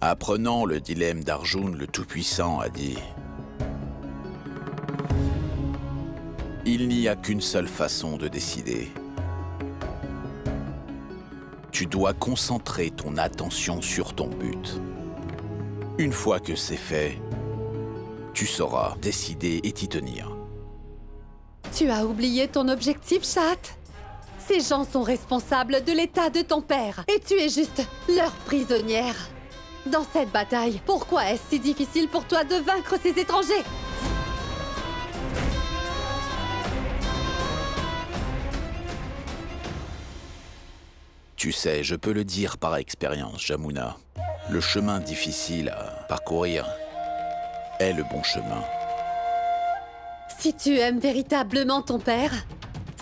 Apprenant le dilemme d'Arjun, le Tout-Puissant a dit: il n'y a qu'une seule façon de décider. Tu dois concentrer ton attention sur ton but. Une fois que c'est fait, tu sauras décider et t'y tenir. Tu as oublié ton objectif, Shahat? Ces gens sont responsables de l'état de ton père et tu es juste leur prisonnière. Dans cette bataille, pourquoi est-ce si difficile pour toi de vaincre ces étrangers? Tu sais, je peux le dire par expérience, Jamuna. Le chemin difficile à parcourir est le bon chemin. Si tu aimes véritablement ton père,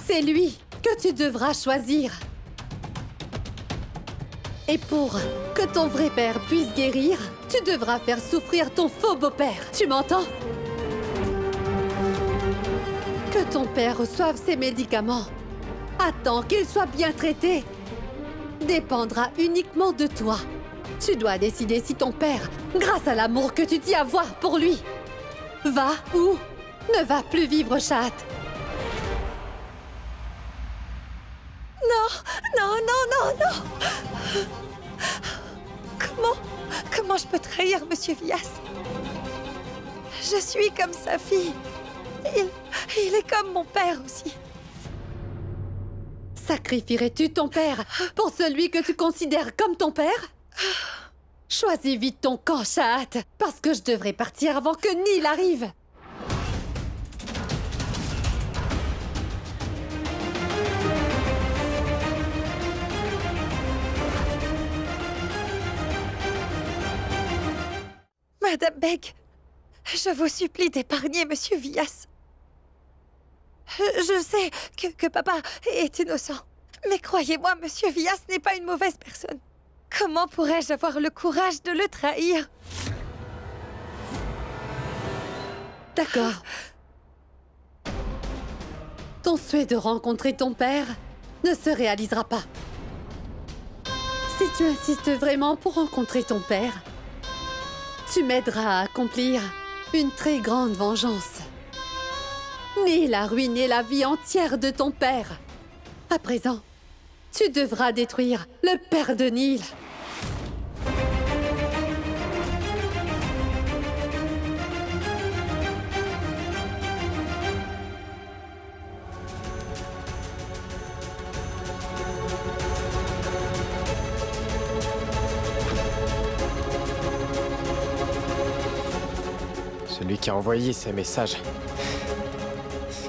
c'est lui que tu devras choisir. Et pour que ton vrai père puisse guérir, tu devras faire souffrir ton faux beau-père. Tu m'entends? Que ton père reçoive ses médicaments, attends qu'il soit bien traité, dépendra uniquement de toi. Tu dois décider si ton père, grâce à l'amour que tu dis avoir pour lui, va ou ne va plus vivre, Shahat. Non, non, non, non, non. Comment je peux trahir Monsieur Vyas? Je suis comme sa fille. Il est comme mon père aussi. Sacrifierais-tu ton père pour celui que tu considères comme ton père? Choisis vite ton camp, Shahat, parce que je devrais partir avant que Nil arrive. Madame Beg, je vous supplie d'épargner Monsieur Vyas. Je sais que papa est innocent, mais croyez-moi, Monsieur Vyas n'est pas une mauvaise personne. Comment pourrais-je avoir le courage de le trahir? D'accord. Ton souhait de rencontrer ton père ne se réalisera pas. Si tu insistes vraiment pour rencontrer ton père, tu m'aideras à accomplir une très grande vengeance. Nil a ruiné la vie entière de ton père. À présent, tu devras détruire le père de Nil. Celui qui a envoyé ces messages,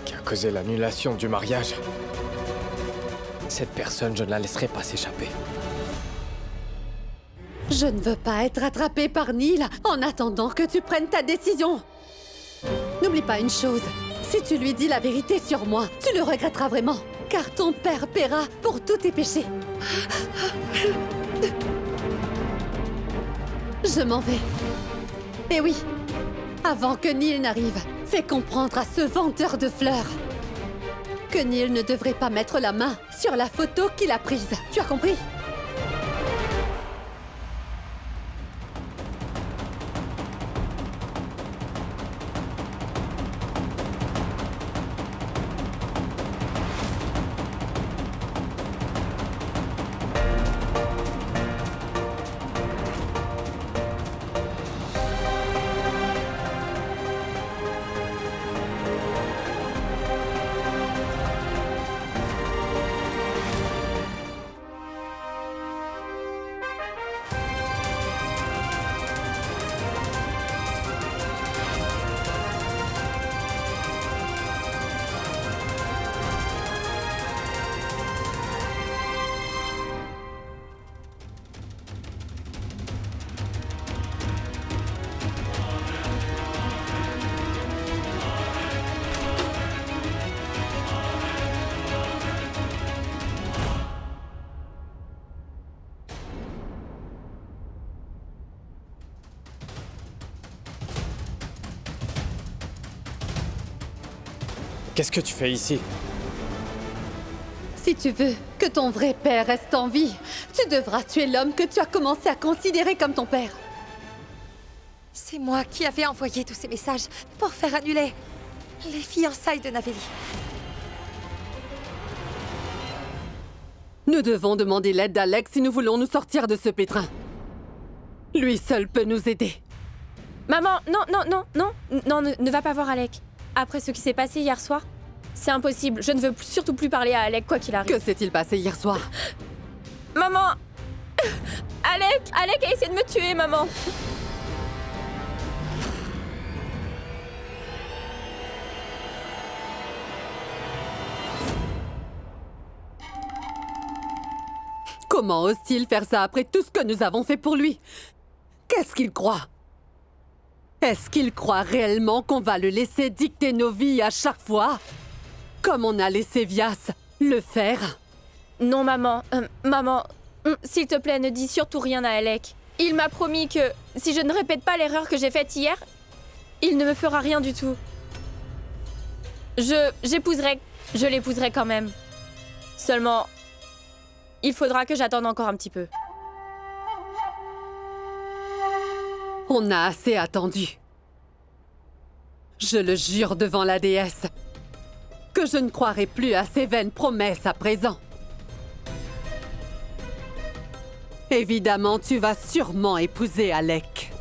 qui a causé l'annulation du mariage, cette personne, je ne la laisserai pas s'échapper. Je ne veux pas être attrapée par Nil en attendant que tu prennes ta décision. N'oublie pas une chose, si tu lui dis la vérité sur moi, tu le regretteras vraiment, car ton père paiera pour tous tes péchés. Je m'en vais. Et oui, avant que Nil n'arrive, fais comprendre à ce vendeur de fleurs que Nil ne devrait pas mettre la main sur la photo qu'il a prise. Tu as compris? Qu'est-ce que tu fais ici? Si tu veux que ton vrai père reste en vie, tu devras tuer l'homme que tu as commencé à considérer comme ton père. C'est moi qui avais envoyé tous ces messages pour faire annuler les fiançailles de Naveli. Nous devons demander l'aide d'Alex si nous voulons nous sortir de ce pétrin. Lui seul peut nous aider. Maman, non, ne va pas voir Alec. Après ce qui s'est passé hier soir, c'est impossible. Je ne veux surtout plus parler à Alec, quoi qu'il arrive. Que s'est-il passé hier soir? Maman! Alec a essayé de me tuer, maman! Comment ose-t-il faire ça après tout ce que nous avons fait pour lui? Qu'est-ce qu'il croit? Est-ce qu'il croit réellement qu'on va le laisser dicter nos vies à chaque fois? Comme on a laissé Vias le faire? Non, maman. Maman, s'il te plaît, ne dis surtout rien à Alec. Il m'a promis que si je ne répète pas l'erreur que j'ai faite hier, il ne me fera rien du tout. Je l'épouserai quand même. Seulement, il faudra que j'attende encore un petit peu. On a assez attendu. Je le jure devant la déesse que je ne croirai plus à ces vaines promesses à présent. Évidemment, tu vas sûrement épouser Alec.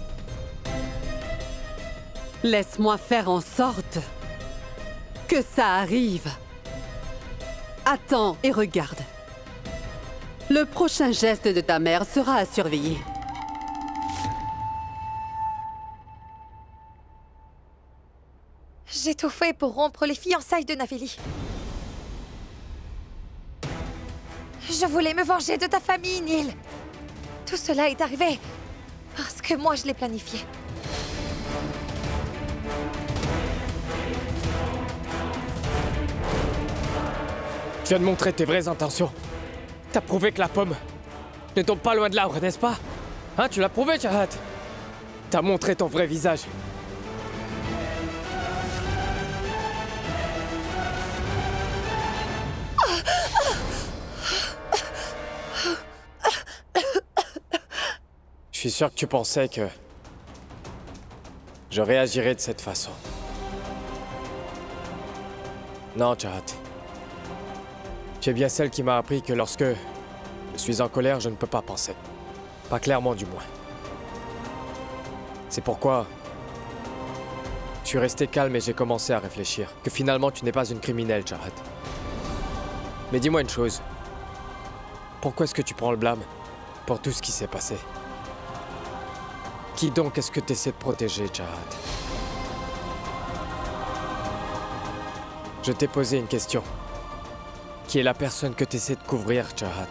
Laisse-moi faire en sorte que ça arrive. Attends et regarde. Le prochain geste de ta mère sera à surveiller. J'ai tout fait pour rompre les fiançailles de Naveli. Je voulais me venger de ta famille, Neil. Tout cela est arrivé parce que moi je l'ai planifié. Tu viens de montrer tes vraies intentions. T'as prouvé que la pomme ne tombe pas loin de l'arbre, n'est-ce pas? Hein, tu l'as prouvé, Chahat. T'as montré ton vrai visage. Je suis sûr que tu pensais que je réagirais de cette façon. Non, Chahat. Tu es bien celle qui m'a appris que lorsque je suis en colère, je ne peux pas penser. Pas clairement, du moins. C'est pourquoi je suis resté calme et j'ai commencé à réfléchir. Que finalement, tu n'es pas une criminelle, Chahat. Mais dis-moi une chose. Pourquoi est-ce que tu prends le blâme pour tout ce qui s'est passé? Qui donc est-ce que tu essaies de protéger, Chahat? Je t'ai posé une question. Qui est la personne que tu essaies de couvrir, Chahat?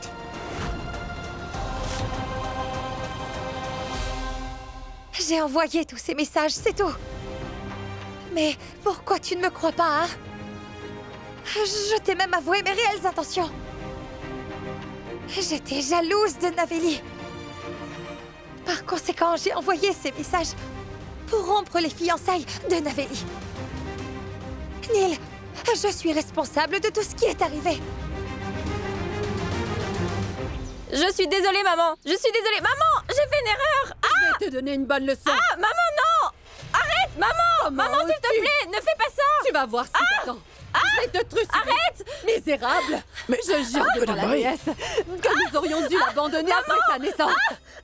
J'ai envoyé tous ces messages, c'est tout. Mais pourquoi tu ne me crois pas, hein? Je t'ai même avoué mes réelles intentions. J'étais jalouse de Naveli. Par conséquent, j'ai envoyé ces messages pour rompre les fiançailles de Naveli. Neil, je suis responsable de tout ce qui est arrivé. Je suis désolée, maman. Je suis désolée. Maman, j'ai fait une erreur. Je vais te donner une bonne leçon. Ah, maman, non! Arrête, maman! Maman, s'il te plaît, ne fais pas ça! Tu vas voir si t'attends. Je vais te trucider. Arrête! Misérable! Mais je jure devant la déesse que nous aurions dû l'abandonner après sa naissance.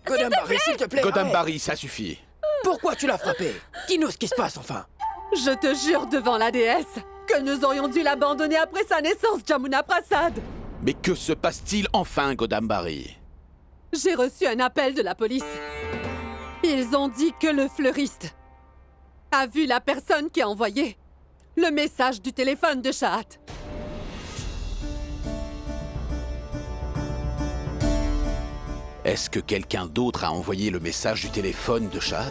Godam Barry, s'il te plaît. Godam arrête. Barry, ça suffit. Pourquoi tu l'as frappé? Dis-nous ce qui se passe, enfin. Je te jure devant la déesse que nous aurions dû l'abandonner après sa naissance, Jamuna Prasad. Mais que se passe-t-il enfin, Godam Barry? J'ai reçu un appel de la police. Ils ont dit que le fleuriste a vu la personne qui a envoyé le message du téléphone de Chahat. Est-ce que quelqu'un d'autre a envoyé le message du téléphone de Chahat?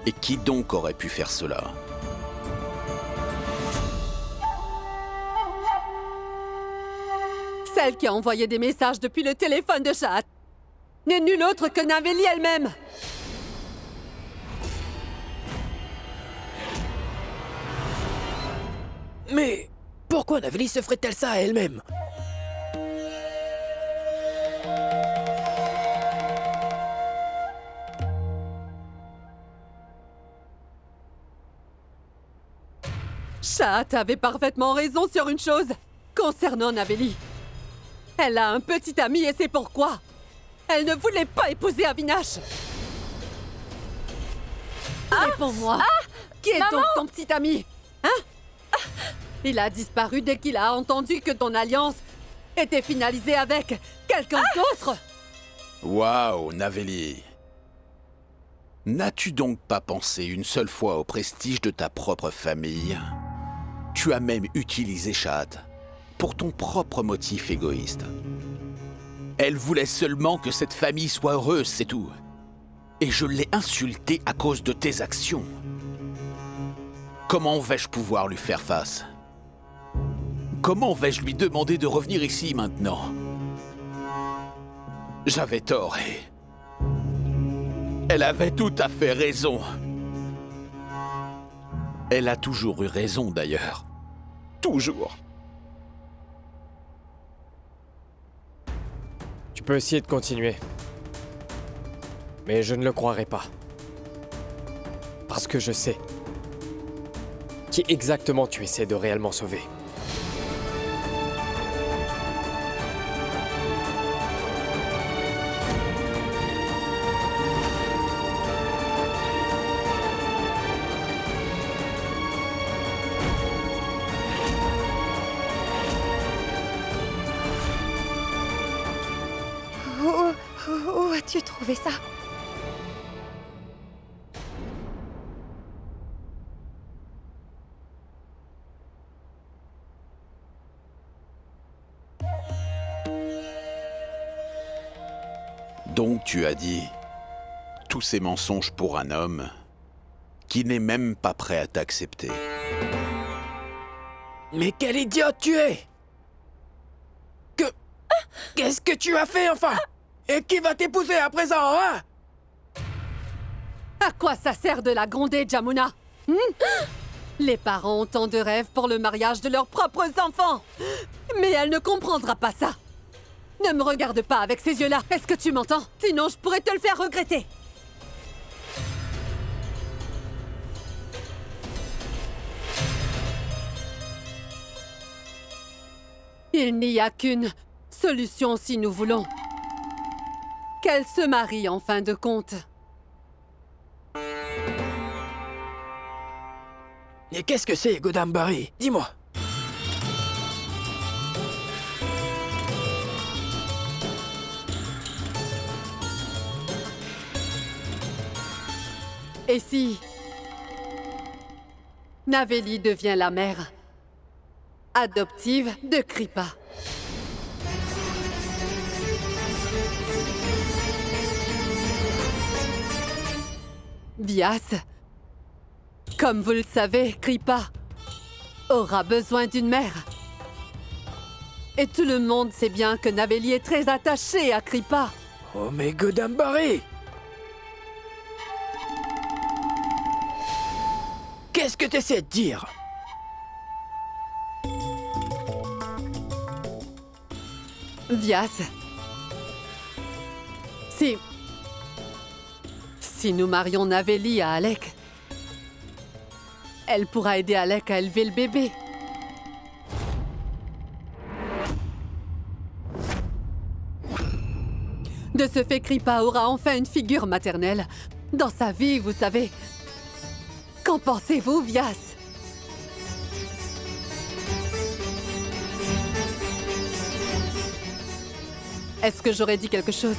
Et qui donc aurait pu faire cela? Celle qui a envoyé des messages depuis le téléphone de Chahat n'est nulle autre que Naveli elle-même. Mais pourquoi Naveli se ferait-elle ça à elle-même? Chat avait parfaitement raison sur une chose concernant Naveli. Elle a un petit ami et c'est pourquoi elle ne voulait pas épouser Avinash. Réponds-moi. Qui est donc ton petit ami? Hein? Il a disparu dès qu'il a entendu que ton alliance était finalisée avec quelqu'un d'autre. Waouh, Naveli. N'as-tu donc pas pensé une seule fois au prestige de ta propre famille? Tu as même utilisé Shahad pour ton propre motif égoïste. Elle voulait seulement que cette famille soit heureuse, c'est tout. Et je l'ai insultée à cause de tes actions. Comment vais-je pouvoir lui faire face? Comment vais-je lui demander de revenir ici maintenant? J'avais tort et... elle avait tout à fait raison. Elle a toujours eu raison d'ailleurs. Toujours. Tu peux essayer de continuer. Mais je ne le croirai pas. Parce que je sais qui exactement tu essaies de réellement sauver. Où as-tu trouvé ça? Donc tu as dit tous ces mensonges pour un homme qui n'est même pas prêt à t'accepter. Mais quel idiote tu es! Qu'est-ce que tu as fait enfin? Et qui va t'épouser à présent, hein? À quoi ça sert de la gronder, Jamuna? Les parents ont tant de rêves pour le mariage de leurs propres enfants. Mais elle ne comprendra pas ça. Ne me regarde pas avec ces yeux-là. Est-ce que tu m'entends? Sinon, je pourrais te le faire regretter. Il n'y a qu'une solution si nous voulons qu'elle se marie en fin de compte. Et qu'est-ce que c'est, Godambari? Dis-moi. Et si Naveli devient la mère adoptive de Kripa? Vyas, comme vous le savez, Kripa aura besoin d'une mère. Et tout le monde sait bien que Naveli est très attaché à Kripa. Oh mais Godambari! Qu'est-ce que tu essaies de dire? Vyas, si nous marions Naveli à Alec, elle pourra aider Alec à élever le bébé. De ce fait, Kripa aura enfin une figure maternelle dans sa vie, vous savez. Qu'en pensez-vous, Vyas? Est-ce que j'aurais dit quelque chose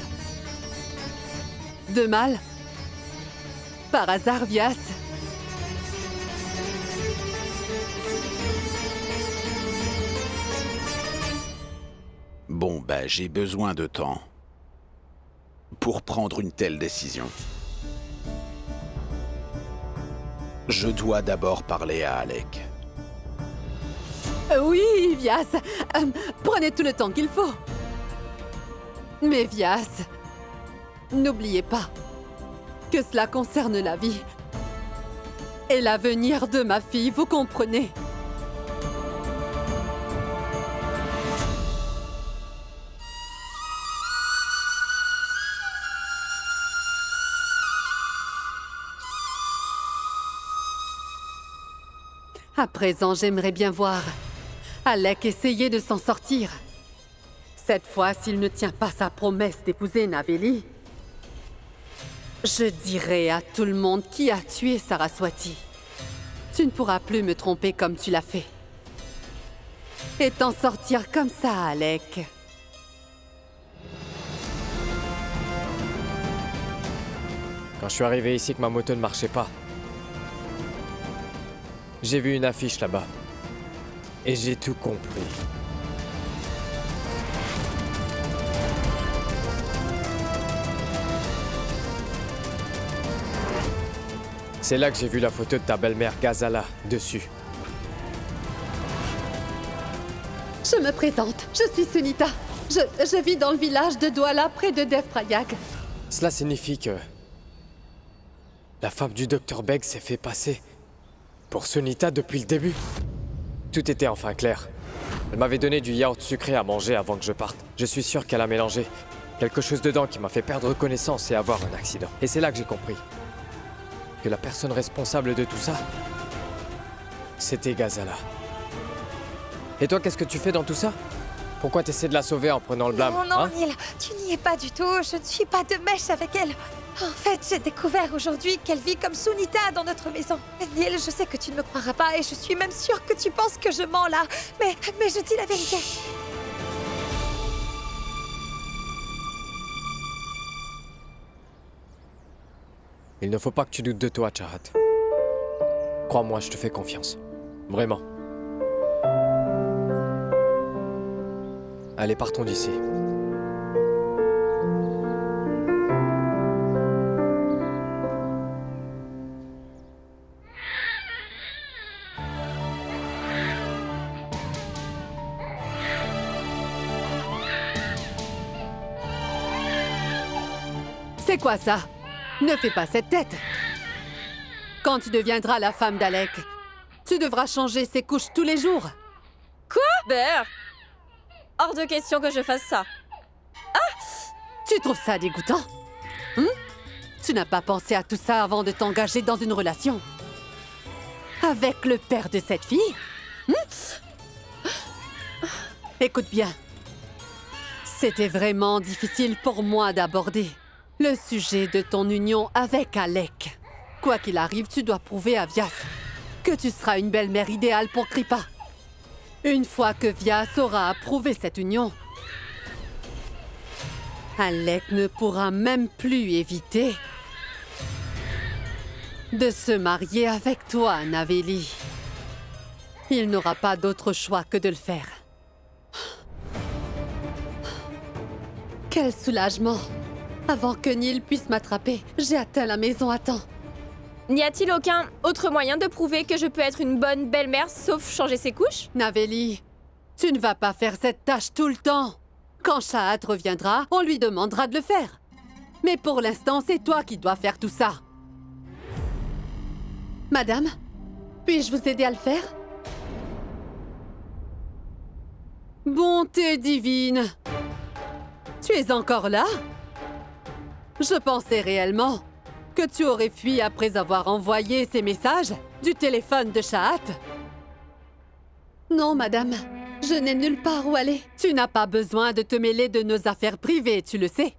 de mal? Par hasard, Vyas? Bon, bah, j'ai besoin de temps pour prendre une telle décision. Je dois d'abord parler à Alec. Oui, Vyas. Prenez tout le temps qu'il faut. Mais Vyas, n'oubliez pas que cela concerne la vie et l'avenir de ma fille, vous comprenez? À présent, j'aimerais bien voir Alec essayer de s'en sortir. Cette fois, s'il ne tient pas sa promesse d'épouser Naveli, je dirai à tout le monde qui a tué Saraswati. Tu ne pourras plus me tromper comme tu l'as fait. Et t'en sortir comme ça, Alec. Quand je suis arrivé ici que ma moto ne marchait pas, j'ai vu une affiche là-bas. Et j'ai tout compris. C'est là que j'ai vu la photo de ta belle-mère Ghazala dessus. Je me présente, je suis Sunita. Je vis dans le village de Douala, près de Devprayag. Cela signifie que la femme du docteur Beg s'est fait passer pour Sunita depuis le début. Tout était enfin clair. Elle m'avait donné du yaourt sucré à manger avant que je parte. Je suis sûr qu'elle a mélangé quelque chose dedans qui m'a fait perdre connaissance et avoir un accident. Et c'est là que j'ai compris que la personne responsable de tout ça, c'était Ghazala. Et toi, qu'est-ce que tu fais dans tout ça? Pourquoi t'essaies de la sauver en prenant le blâme? Non, Neil, tu n'y es pas du tout. Je ne suis pas de mèche avec elle. En fait, j'ai découvert aujourd'hui qu'elle vit comme Sunita dans notre maison. Neil, je sais que tu ne me croiras pas et je suis même sûre que tu penses que je mens là. Mais je dis la vérité. Il ne faut pas que tu doutes de toi, Chahat. Crois-moi, je te fais confiance. Vraiment. Allez, partons d'ici. C'est quoi ça? Ne fais pas cette tête. Quand tu deviendras la femme d'Alec, tu devras changer ses couches tous les jours. Quoi? Bear! Hors de question que je fasse ça. Tu trouves ça dégoûtant? Tu n'as pas pensé à tout ça avant de t'engager dans une relation avec le père de cette fille? Écoute bien. C'était vraiment difficile pour moi d'aborder le sujet de ton union avec Alec. Quoi qu'il arrive, tu dois prouver à Vyas que tu seras une belle-mère idéale pour Kripa. Une fois que Vyas aura approuvé cette union, Alec ne pourra même plus éviter de se marier avec toi, Naveli. Il n'aura pas d'autre choix que de le faire. Quel soulagement! Avant que Neil puisse m'attraper, j'ai atteint la maison à temps. N'y a-t-il aucun autre moyen de prouver que je peux être une bonne belle-mère sauf changer ses couches? Naveli, tu ne vas pas faire cette tâche tout le temps. Quand Chahat reviendra, on lui demandera de le faire. Mais pour l'instant, c'est toi qui dois faire tout ça. Madame, puis-je vous aider à le faire? Bonté divine! Tu es encore là? Je pensais réellement que tu aurais fui après avoir envoyé ces messages du téléphone de Chahat. Non, madame. Je n'ai nulle part où aller. Tu n'as pas besoin de te mêler de nos affaires privées, tu le sais.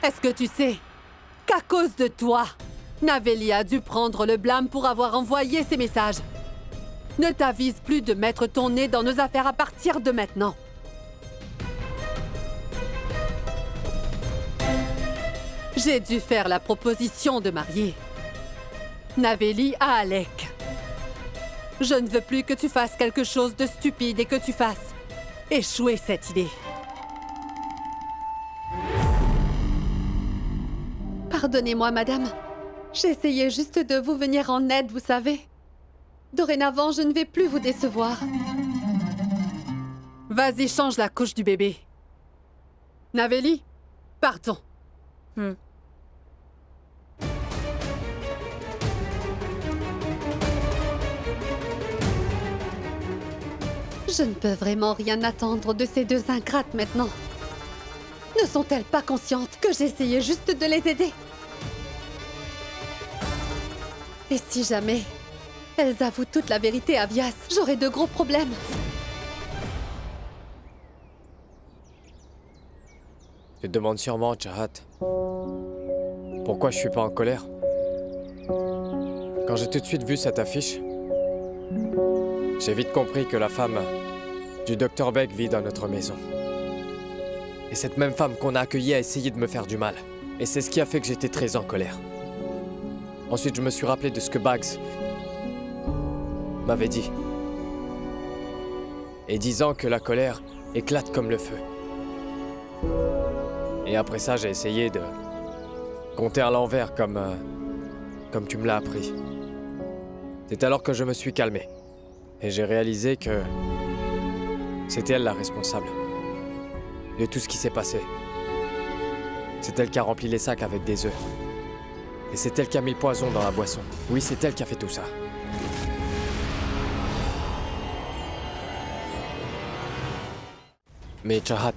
Est-ce que tu sais qu'à cause de toi, Naveli a dû prendre le blâme pour avoir envoyé ces messages? Ne t'avise plus de mettre ton nez dans nos affaires à partir de maintenant. J'ai dû faire la proposition de marier Naveli à Alec. Je ne veux plus que tu fasses quelque chose de stupide et que tu fasses échouer cette idée. Pardonnez-moi, madame. J'essayais juste de vous venir en aide, vous savez. Dorénavant, je ne vais plus vous décevoir. Vas-y, change la couche du bébé. Naveli, partons. Je ne peux vraiment rien attendre de ces deux ingrates maintenant. Ne sont-elles pas conscientes que j'essayais juste de les aider? Et si jamais elles avouent toute la vérité à Vyas, j'aurai de gros problèmes. Tu te demandes sûrement, Chahat, pourquoi je suis pas en colère? Quand j'ai tout de suite vu cette affiche, j'ai vite compris que la femme du Dr Beg vit dans notre maison. Et cette même femme qu'on a accueillie a essayé de me faire du mal. Et c'est ce qui a fait que j'étais très en colère. Ensuite, je me suis rappelé de ce que Bags m'avait dit. Et disant que la colère éclate comme le feu. Et après ça, j'ai essayé de compter à l'envers comme tu me l'as appris. C'est alors que je me suis calmé. Et j'ai réalisé que c'était elle la responsable de tout ce qui s'est passé. C'est elle qui a rempli les sacs avec des œufs. Et c'est elle qui a mis le poison dans la boisson. Oui, c'est elle qui a fait tout ça. Mais Chahat,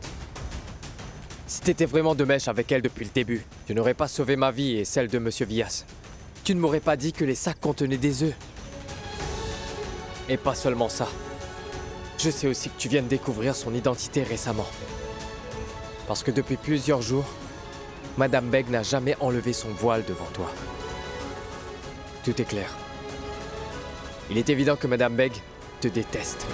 si t'étais vraiment de mèche avec elle depuis le début, tu n'aurais pas sauvé ma vie et celle de Monsieur Vyas. Tu ne m'aurais pas dit que les sacs contenaient des œufs. Et pas seulement ça. Je sais aussi que tu viens de découvrir son identité récemment. Parce que depuis plusieurs jours, Madame Beg n'a jamais enlevé son voile devant toi. Tout est clair. Il est évident que Madame Beg te déteste.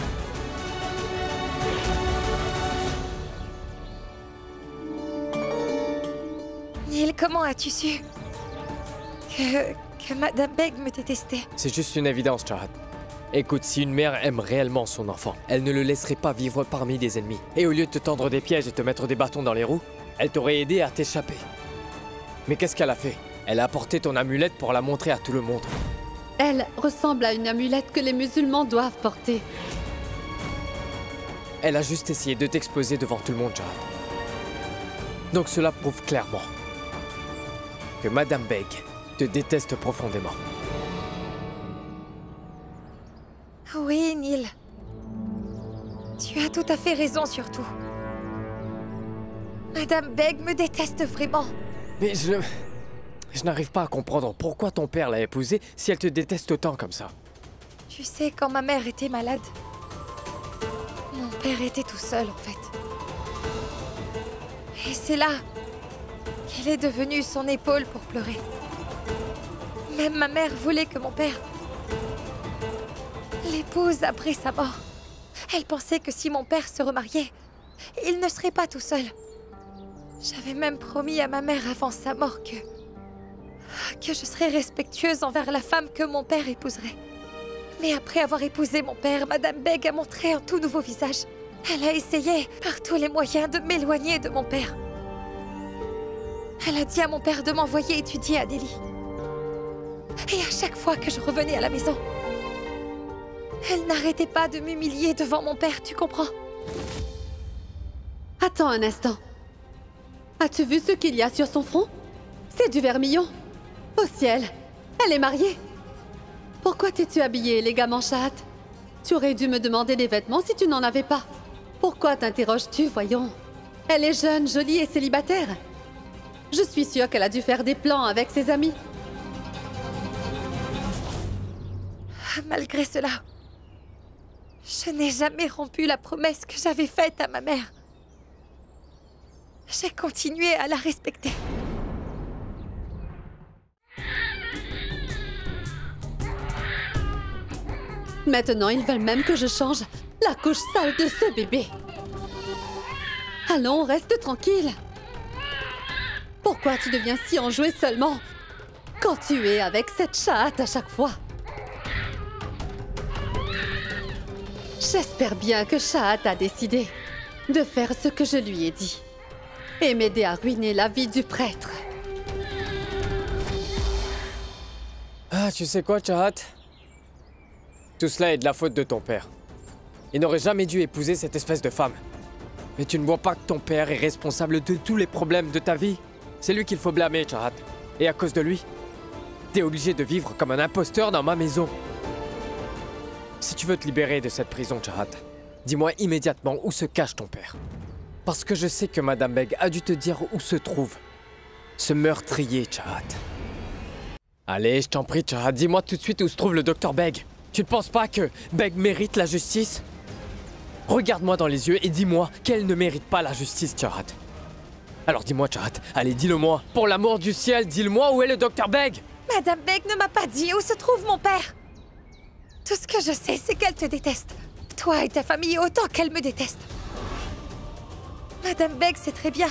Neil, comment as-tu su que Madame Beg me détestait? C'est juste une évidence, Chahat. Écoute, si une mère aime réellement son enfant, elle ne le laisserait pas vivre parmi des ennemis. Et au lieu de te tendre des pièges et te mettre des bâtons dans les roues, elle t'aurait aidé à t'échapper. Mais qu'est-ce qu'elle a fait? Elle a apporté ton amulette pour la montrer à tout le monde. Elle ressemble à une amulette que les musulmans doivent porter. Elle a juste essayé de t'exposer devant tout le monde, Chahat. Donc cela prouve clairement que Madame Beg te déteste profondément. Oui, Neil. Tu as tout à fait raison sur tout. Madame Beg me déteste vraiment. Mais je n'arrive pas à comprendre pourquoi ton père l'a épousée si elle te déteste autant comme ça. Tu sais, quand ma mère était malade, mon père était tout seul en fait. Et c'est là qu'elle est devenue son épaule pour pleurer. Même ma mère voulait que mon père l'épouse après sa mort. Elle pensait que si mon père se remariait, il ne serait pas tout seul. J'avais même promis à ma mère avant sa mort que je serais respectueuse envers la femme que mon père épouserait. Mais après avoir épousé mon père, Madame Beg a montré un tout nouveau visage. Elle a essayé par tous les moyens de m'éloigner de mon père. Elle a dit à mon père de m'envoyer étudier à Delhi. Et à chaque fois que je revenais à la maison, elle n'arrêtait pas de m'humilier devant mon père, tu comprends? Attends un instant. As-tu vu ce qu'il y a sur son front? C'est du vermillon. Au ciel, elle est mariée. Pourquoi t'es-tu habillée élégamment, Chahat? Tu aurais dû me demander des vêtements si tu n'en avais pas. Pourquoi t'interroges-tu, voyons? Elle est jeune, jolie et célibataire. Je suis sûre qu'elle a dû faire des plans avec ses amis. Malgré cela, je n'ai jamais rompu la promesse que j'avais faite à ma mère. J'ai continué à la respecter. Maintenant, ils veulent même que je change la couche sale de ce bébé. Allons, reste tranquille. Pourquoi tu deviens si enjoué seulement quand tu es avec cette chatte à chaque fois? J'espère bien que Chahat a décidé de faire ce que je lui ai dit et m'aider à ruiner la vie du prêtre. Ah, tu sais quoi, Chahat? Tout cela est de la faute de ton père. Il n'aurait jamais dû épouser cette espèce de femme. Mais tu ne vois pas que ton père est responsable de tous les problèmes de ta vie? C'est lui qu'il faut blâmer, Chahat. Et à cause de lui, t'es obligé de vivre comme un imposteur dans ma maison. Si tu veux te libérer de cette prison, Chahat, dis-moi immédiatement où se cache ton père. Parce que je sais que Madame Beg a dû te dire où se trouve ce meurtrier, Chahat. Allez, je t'en prie, Chahat, dis-moi tout de suite où se trouve le Dr Beg. Tu ne penses pas que Beg mérite la justice? Regarde-moi dans les yeux et dis-moi qu'elle ne mérite pas la justice, Chahat. Alors dis-moi, Chahat, allez, dis-le-moi. Pour l'amour du ciel, dis-le-moi, où est le docteur Beg? Madame Beg ne m'a pas dit où se trouve mon père. Tout ce que je sais, c'est qu'elle te déteste. Toi et ta famille autant qu'elle me déteste. Madame Beg sait très bien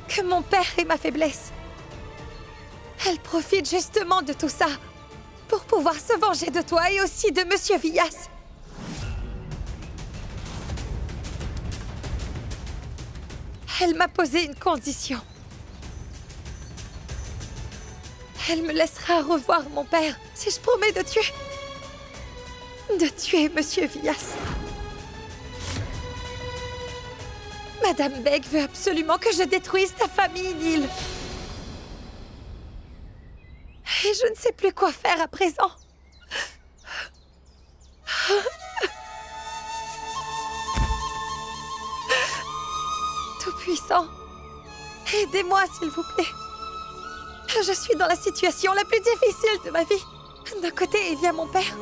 que mon père est ma faiblesse. Elle profite justement de tout ça pour pouvoir se venger de toi et aussi de Monsieur Villas. Elle m'a posé une condition. Elle me laissera revoir mon père si je promets de tuer Monsieur Villas. Madame Beg veut absolument que je détruise ta famille, Neil. Et je ne sais plus quoi faire à présent. Tout-puissant, aidez-moi s'il vous plaît. Je suis dans la situation la plus difficile de ma vie. D'un côté, il y a mon père.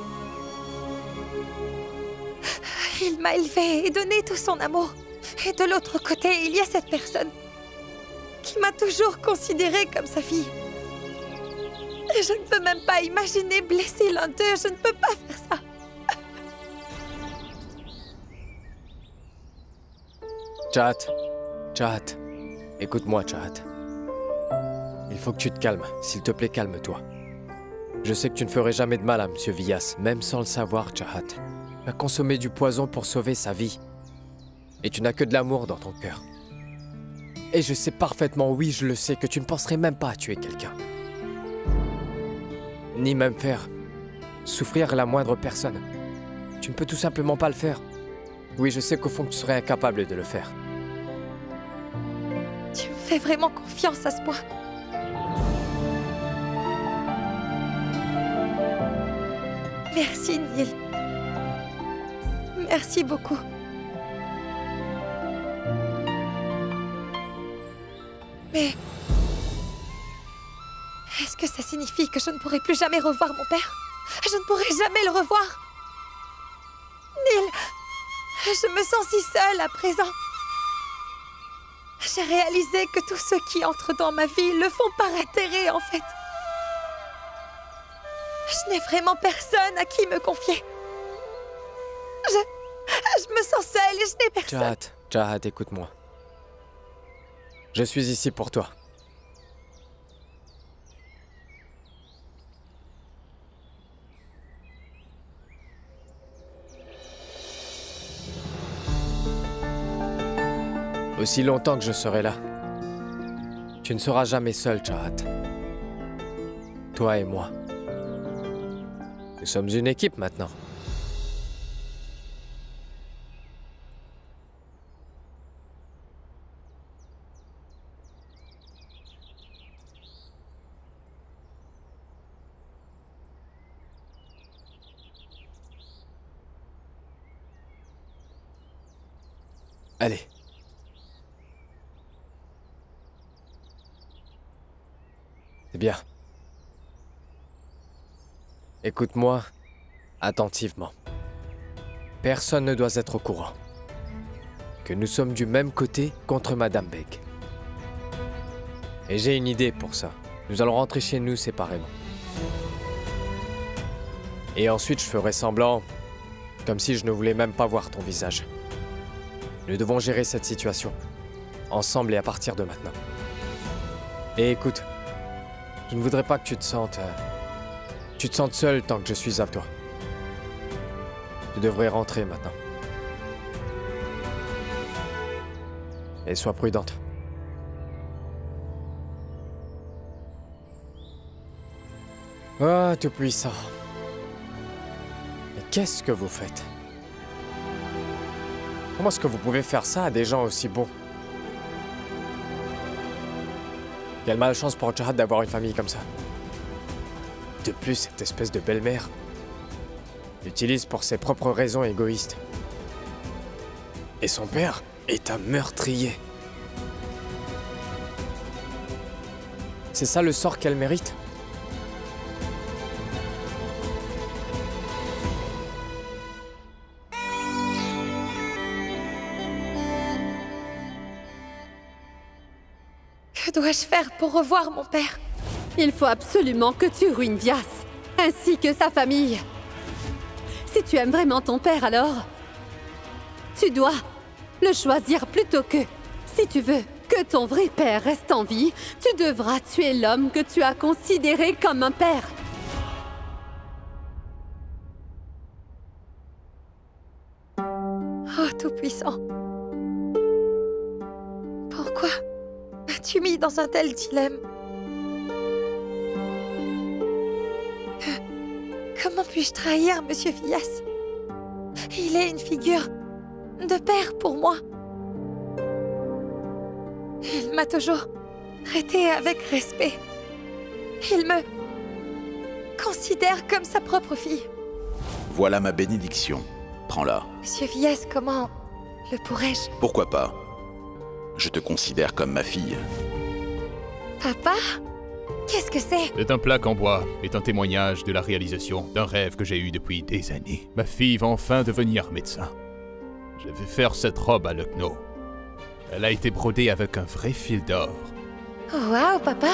Il m'a élevée et donné tout son amour. Et de l'autre côté, il y a cette personne qui m'a toujours considérée comme sa fille. Et je ne peux même pas imaginer blesser l'un d'eux. Je ne peux pas faire ça. Chahat, écoute-moi, Chahat. Il faut que tu te calmes. S'il te plaît, calme-toi. Je sais que tu ne ferais jamais de mal à Monsieur Villas, même sans le savoir, Chahat. Tu as consommé du poison pour sauver sa vie. Et tu n'as que de l'amour dans ton cœur. Et je sais parfaitement, oui, je le sais, que tu ne penserais même pas à tuer quelqu'un. Ni même faire souffrir la moindre personne. Tu ne peux tout simplement pas le faire. Oui, je sais qu'au fond, tu serais incapable de le faire. Tu me fais vraiment confiance à ce point. Merci, Neil. Merci beaucoup. Mais... est-ce que ça signifie que je ne pourrai plus jamais revoir mon père? Je ne pourrai jamais le revoir. Neil, je me sens si seule à présent. J'ai réalisé que tous ceux qui entrent dans ma vie le font par intérêt, en fait. Je n'ai vraiment personne à qui me confier. Je me sens seule et je n'ai personne. Chahat, écoute-moi. Je suis ici pour toi. Aussi longtemps que je serai là, tu ne seras jamais seul, Chahat. Toi et moi. Nous sommes une équipe maintenant. Allez. C'est bien. Écoute-moi attentivement. Personne ne doit être au courant que nous sommes du même côté contre Madame Beg. Et j'ai une idée pour ça. Nous allons rentrer chez nous séparément. Et ensuite, je ferai semblant comme si je ne voulais même pas voir ton visage. Nous devons gérer cette situation, ensemble et à partir de maintenant. Et écoute, je ne voudrais pas que tu te sentes seule tant que je suis avec toi. Tu devrais rentrer maintenant. Et sois prudente. Ah, Tout-Puissant. Mais qu'est-ce que vous faites? Comment est-ce que vous pouvez faire ça à des gens aussi bons? Quelle malchance pour Chahat d'avoir une famille comme ça. De plus, cette espèce de belle-mère l'utilise pour ses propres raisons égoïstes. Et son père est un meurtrier. C'est ça le sort qu'elle mérite? Que dois-je faire pour revoir mon père? Il faut absolument que tu ruines Vyas, ainsi que sa famille. Si tu aimes vraiment ton père, alors tu dois le choisir plutôt que... Si tu veux que ton vrai père reste en vie, tu devras tuer l'homme que tu as considéré comme un père. Oh, Tout-Puissant. Pourquoi m'as-tu mis dans un tel dilemme? Comment puis-je trahir Monsieur Vyas? Il est une figure de père pour moi. Il m'a toujours traitée avec respect. Il me considère comme sa propre fille. Voilà ma bénédiction. Prends-la. Monsieur Vyas, comment le pourrais-je? Pourquoi pas? Je te considère comme ma fille. Papa? Qu'est-ce que c'est? Cette plaque en bois est un témoignage de la réalisation d'un rêve que j'ai eu depuis des années. Ma fille va enfin devenir médecin. Je vais faire cette robe à Lucknow. Elle a été brodée avec un vrai fil d'or. Oh, waouh, papa!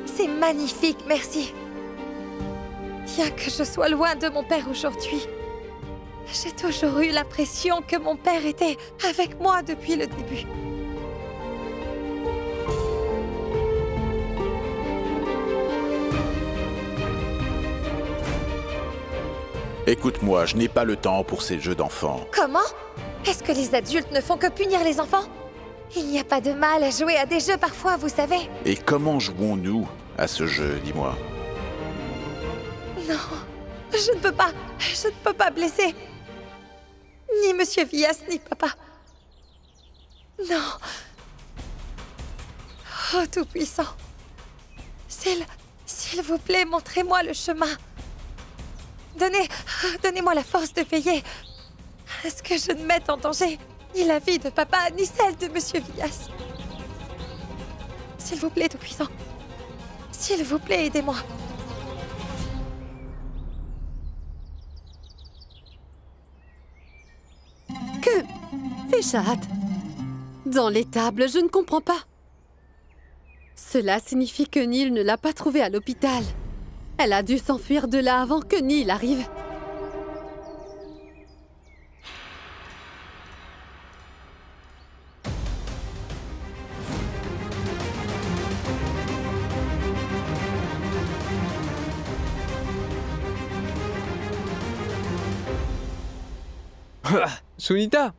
C'est magnifique, merci. Bien que je sois loin de mon père aujourd'hui, j'ai toujours eu l'impression que mon père était avec moi depuis le début. Écoute-moi, je n'ai pas le temps pour ces jeux d'enfants. Comment? Est-ce que les adultes ne font que punir les enfants? Il n'y a pas de mal à jouer à des jeux parfois, vous savez. Et comment jouons-nous à ce jeu, dis-moi? Non, je ne peux pas. Je ne peux pas blesser ni Monsieur Vyas, ni papa. Non. Oh, Tout-Puissant. S'il vous plaît, montrez-moi le chemin. Donnez-moi la force de veiller à ce que je ne mette en danger ni la vie de papa, ni celle de Monsieur Vyas. S'il vous plaît, Tout-Puissant. S'il vous plaît, aidez-moi. Que fait Shahat? Dans l'étable, je ne comprends pas. Cela signifie que Neil ne l'a pas trouvée à l'hôpital. Elle a dû s'enfuir de là avant que Neil arrive. Sunita,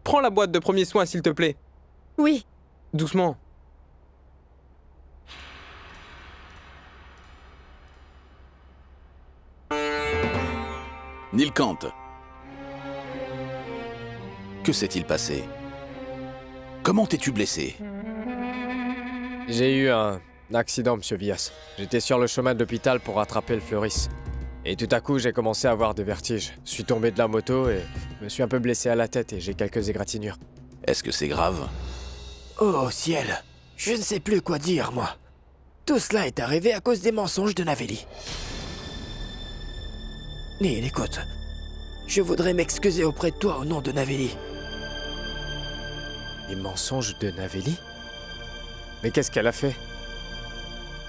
prends la boîte de premiers soins, s'il te plaît. Oui, Doucement. Nilkant. Que s'est-il passé? Comment t'es-tu blessé? J'ai eu un accident, Monsieur Vyas. J'étais sur le chemin de l'hôpital pour rattraper le Fleuris. Et tout à coup, j'ai commencé à avoir des vertiges. Je suis tombé de la moto et me suis un peu blessé à la tête et j'ai quelques égratignures. Est-ce que c'est grave? Oh ciel, je ne sais plus quoi dire, moi. Tout cela est arrivé à cause des mensonges de Naveli. Neil, écoute. Je voudrais m'excuser auprès de toi au nom de Naveli. Les mensonges de Naveli? Mais qu'est-ce qu'elle a fait?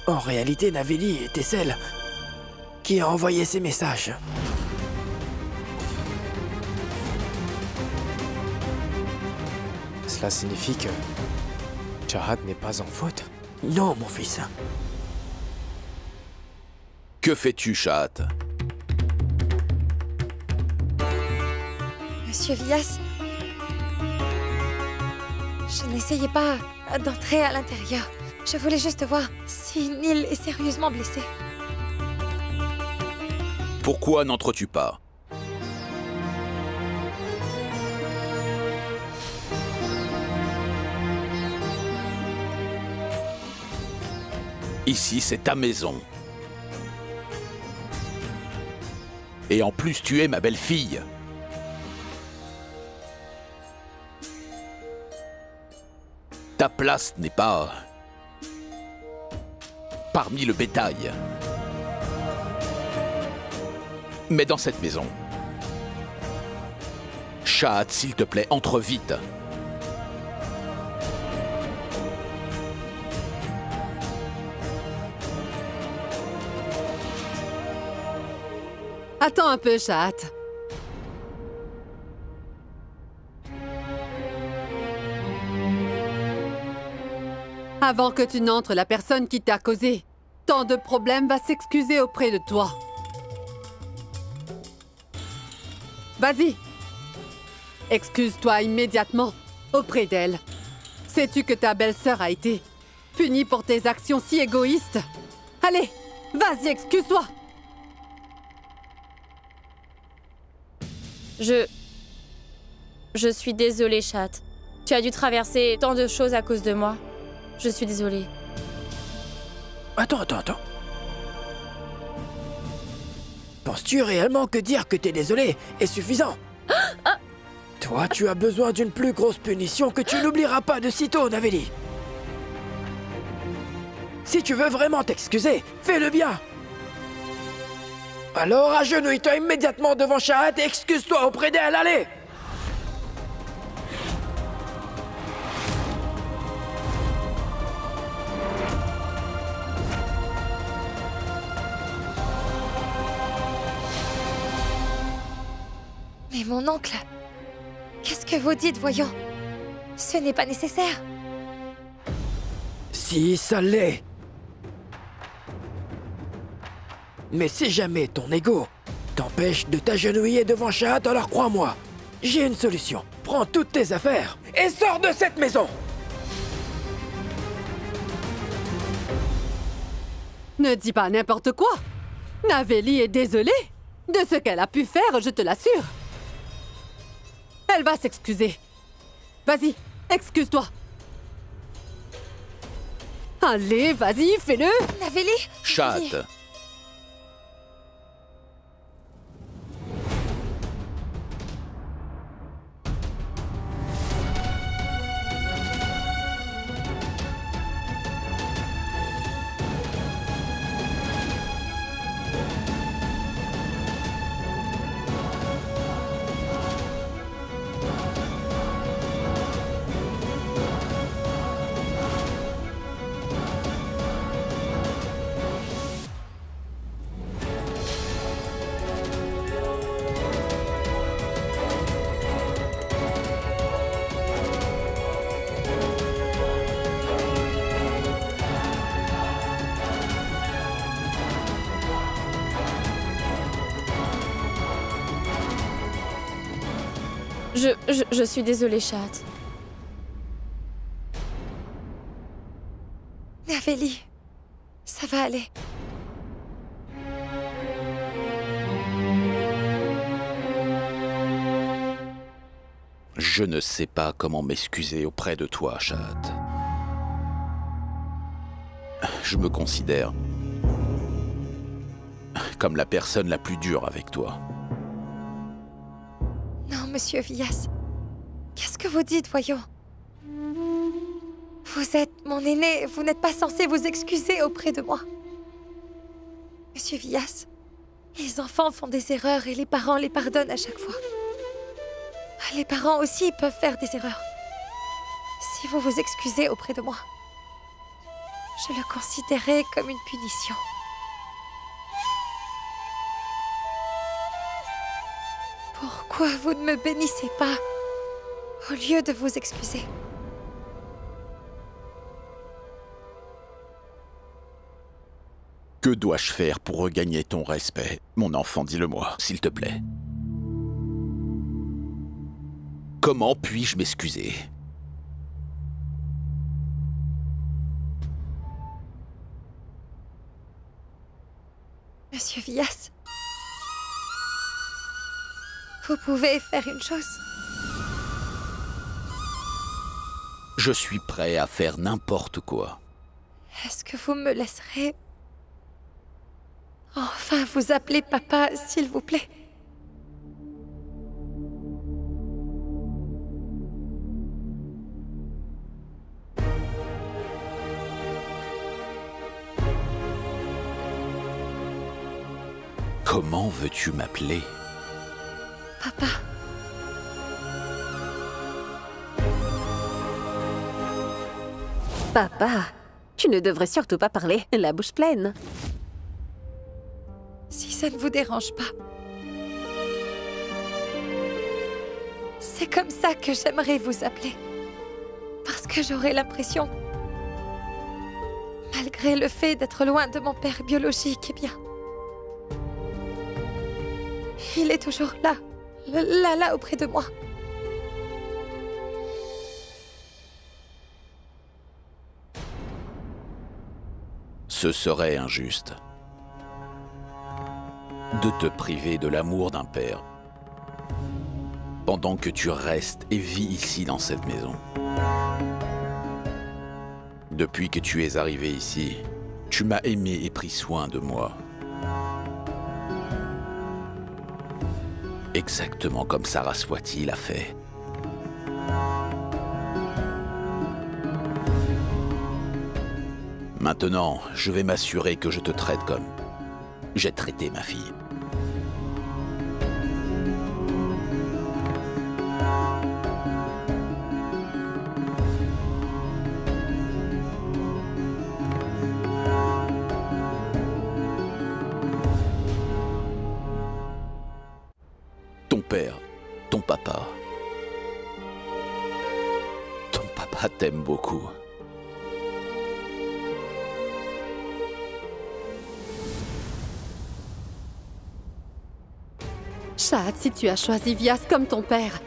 En réalité, Naveli était celle qui a envoyé ces messages. Cela signifie que Chahat n'est pas en faute? Non, mon fils. Que fais-tu, Shahat? Monsieur Vyas, je n'essayais pas d'entrer à l'intérieur. Je voulais juste voir si Neil est sérieusement blessé. Pourquoi n'entres-tu pas? Ici, c'est ta maison. Et en plus, tu es ma belle-fille. Ta place n'est pas parmi le bétail, mais dans cette maison. Shahat, s'il te plaît, entre vite. Attends un peu, Chat. Avant que tu n'entres, la personne qui t'a causé tant de problèmes va s'excuser auprès de toi. Vas-y. Excuse-toi immédiatement auprès d'elle. Sais-tu que ta belle-sœur a été punie pour tes actions si égoïstes? Allez, vas-y, excuse-toi. Je suis désolée, Chat. Tu as dû traverser tant de choses à cause de moi. Je suis désolée. Attends. Penses-tu réellement que dire que t'es désolé est suffisant? Toi, tu as besoin d'une plus grosse punition que tu n'oublieras pas de sitôt, Naveli. Si tu veux vraiment t'excuser, fais-le bien. Alors agenouille-toi immédiatement devant Shahat et excuse-toi auprès d'elle, allez! Mais mon oncle, qu'est-ce que vous dites, voyons? Ce n'est pas nécessaire. Si, ça l'est. Mais si jamais ton ego t'empêche de t'agenouiller devant Shahat, alors crois-moi, j'ai une solution. Prends toutes tes affaires et sors de cette maison! Ne dis pas n'importe quoi. Naveli est désolée de ce qu'elle a pu faire, je te l'assure. Elle va s'excuser. Vas-y, excuse-toi. Allez, vas-y, fais-le. Naveli? Chat. Je suis désolée, Chat. Naveli, ça va aller. Je ne sais pas comment m'excuser auprès de toi, Chat. Je me considère comme la personne la plus dure avec toi. Non, monsieur Vias. Qu'est-ce que vous dites, voyons? Vous êtes mon aîné, vous n'êtes pas censé vous excuser auprès de moi. Monsieur Vias, les enfants font des erreurs et les parents les pardonnent à chaque fois. Les parents aussi peuvent faire des erreurs. Si vous vous excusez auprès de moi, je le considérerai comme une punition. Pourquoi vous ne me bénissez pas au lieu de vous excuser? Que dois-je faire pour regagner ton respect? Mon enfant, dis-le-moi, s'il te plaît. Comment puis-je m'excuser? Monsieur Vias, vous pouvez faire une chose? Je suis prêt à faire n'importe quoi. Est-ce que vous me laisserez enfin vous appeler papa, s'il vous plaît? Comment veux-tu m'appeler? Papa. Papa, tu ne devrais surtout pas parler la bouche pleine. Si ça ne vous dérange pas, C'est comme ça que j'aimerais vous appeler. Parce que j'aurai l'impression, malgré le fait d'être loin de mon père biologique, eh bien, il est toujours là, là auprès de moi. Ce serait injuste de te priver de l'amour d'un père pendant que tu restes et vis ici dans cette maison. Depuis que tu es arrivé ici, tu m'as aimé et pris soin de moi. Exactement comme Saraswati l'a fait. Maintenant, je vais m'assurer que je te traite comme j'ai traité ma fille. Ton père, ton papa t'aime beaucoup. Shahad, si tu as choisi Vyas comme ton père,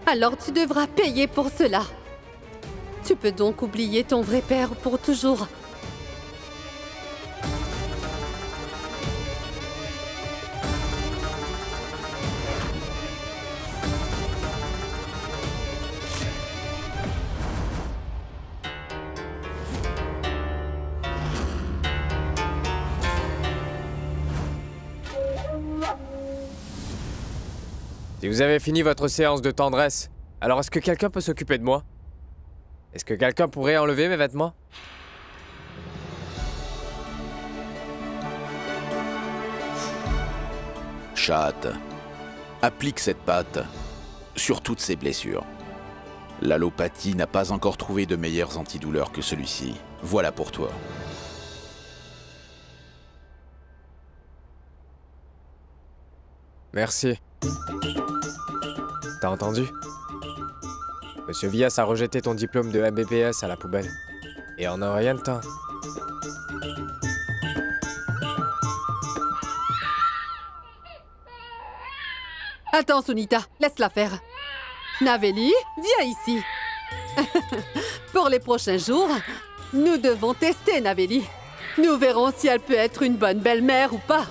alors tu devras payer pour cela. Tu peux donc oublier ton vrai père pour toujours. Si vous avez fini votre séance de tendresse, alors est-ce que quelqu'un peut s'occuper de moi? Est-ce que quelqu'un pourrait enlever mes vêtements? Shahad, applique cette pâte sur toutes ces blessures. L'allopathie n'a pas encore trouvé de meilleurs antidouleurs que celui-ci. Voilà pour toi. Merci. T'as entendu? Monsieur Vyas a rejeté ton diplôme de MBBS à la poubelle. Et en un rien de temps. Attends, Sunita, laisse-la faire. Naveli, viens ici. Pour les prochains jours, nous devons tester Naveli. Nous verrons si elle peut être une bonne belle-mère ou pas.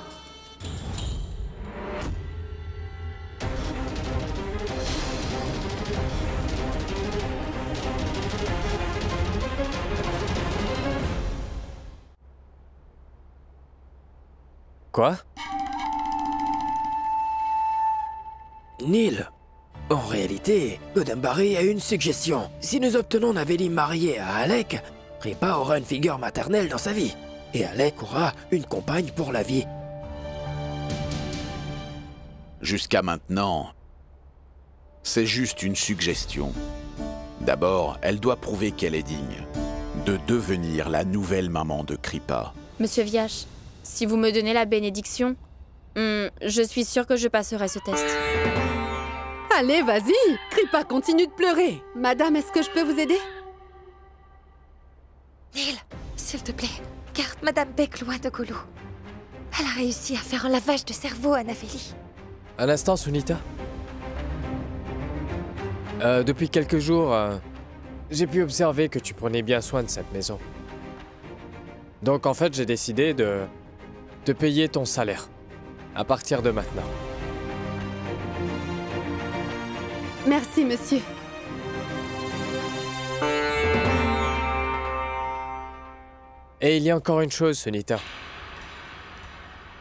Quoi? Neil, en réalité, Godambari a une suggestion. Si nous obtenons Naveli mariée à Alec, Kripa aura une figure maternelle dans sa vie. Et Alec aura une compagne pour la vie. Jusqu'à maintenant, c'est juste une suggestion. D'abord, elle doit prouver qu'elle est digne de devenir la nouvelle maman de Kripa. Monsieur Vyas, si vous me donnez la bénédiction, je suis sûre que je passerai ce test. Allez, vas-y, Kripa continue de pleurer. Madame, est-ce que je peux vous aider? Neil, s'il te plaît, garde Madame Beck loin de Goulou. Elle a réussi à faire un lavage de cerveau à Naveli. Un instant, Sunita. Depuis quelques jours, j'ai pu observer que tu prenais bien soin de cette maison. Donc en fait, j'ai décidé de te payer ton salaire. À partir de maintenant. Merci, monsieur. Et il y a encore une chose, Sunita.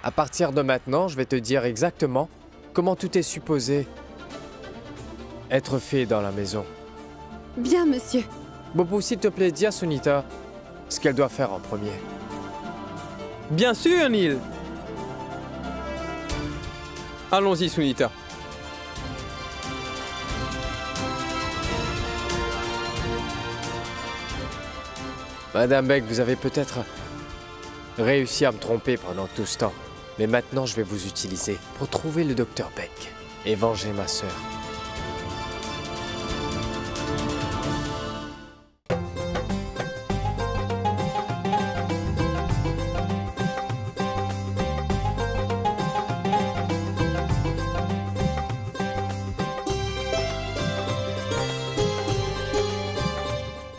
À partir de maintenant, je vais te dire exactement comment tout est supposé être fait dans la maison. Bien, monsieur. Bobo, s'il te plaît, dis à Sunita ce qu'elle doit faire en premier. Bien sûr, Neil. Allons-y, Sunita. Madame Beck, vous avez peut-être réussi à me tromper pendant tout ce temps. Mais maintenant, je vais vous utiliser pour trouver le docteur Beck et venger ma sœur.